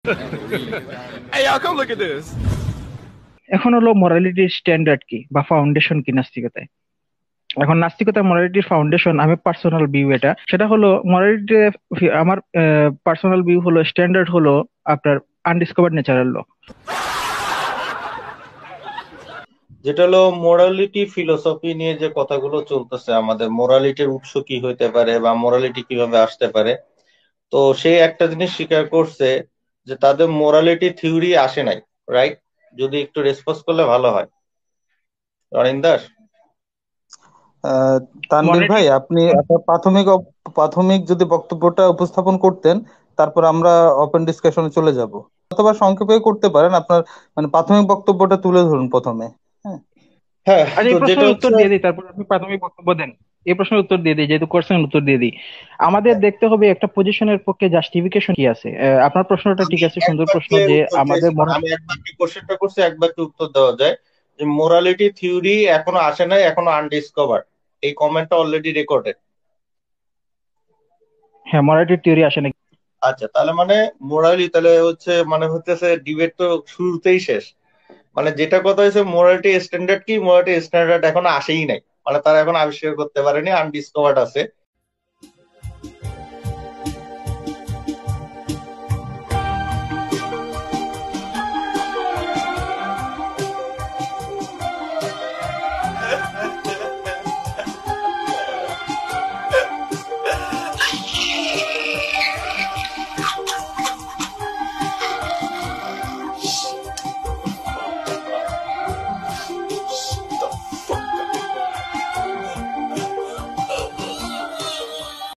Hey, y'all, come look at this. এখন হলো মোরালিটির standard কি বা ফাউন্ডেশন কি নাস্তিকতায়। এখন নাস্তিকতা মোরালিটির ফাউন্ডেশন, আমি পার্সোনাল ভিউ এটা, সেটা হলো মোরালিটি। আমার পার্সোনাল ভিউ হলো স্ট্যান্ডার্ড হলো আপনার আনডিসকভার্ড ন্যাচারাল ল। যেটা হলো মোরালিটি ফিলোসফি নিয়ে যে কথাগুলো চলতেছে, আমাদের মোরালিটির উৎস কি হইতে পারে বা মোরালিটি কিভাবে আসতে পারে, তো সে একটা জিনিস স্বীকার করছে যে তাদের মোরালিটি থিওরি আসে নাই। রাইট? যদি একটু রেসপন্স করলে ভালো হয় রনিন্দাস। আহ, তানভীর মোরালিটি ভাই, আপনি আপনার প্রাথমিক যদি বক্তব্যটা উপস্থাপন করতেন, তারপর আমরা ওপেন ডিসকাশনে চলে যাব। অথবা সংক্ষেপে করতে পারেন, আপনার মানে প্রাথমিক বক্তব্যটা তুলে ধরুন প্রথমে। হ্যাঁ। হ্যাঁ, আচ্ছা, তো এই যেটা প্রশ্নের উত্তর হচ্ছে, দিয়ে দিই, তারপর আপনি প্রাথমিক বক্তব্য দেন। এই প্রশ্নের উত্তর দিয়ে দিই, যেহেতু কোশ্চেন উত্তর দিয়ে দিই। আমাদের দেখতে হবে একটা পজিশনের পক্ষে জাস্টিফিকেশন কি আছে। আপনার প্রশ্নটা আমি ঠিক আছে, এক সুন্দর প্রশ্ন, বাক্যে যে উত্তর আমাদের চাইছিলাম। আমি এক বাক্যে কোশ্চেনটা করছি, এক বাক্যে উত্তর দেওয়া যায় যে মোরালিটি থিওরি এখনো আসে নাই, এখনো আনডিসকভার। এই কমেন্টটা অলরেডি রেকর্ডেড। হ্যাঁ, মোরালিটির থিওরি আসে নাকি। আচ্ছা, তাহলে মানে তাহলে হচ্ছে মানে হচ্ছে ডিবেট তো শুরুতেই শেষ। মানে যেটা কথা হয়েছে, মোরালিটি স্ট্যান্ডার্ড কি, মোরালিটি স্ট্যান্ডার্ড এখনো আসেই নাই, মানে তারা এখন আবিষ্কার করতে পারেনি, আনডিসকভার্ড আছে।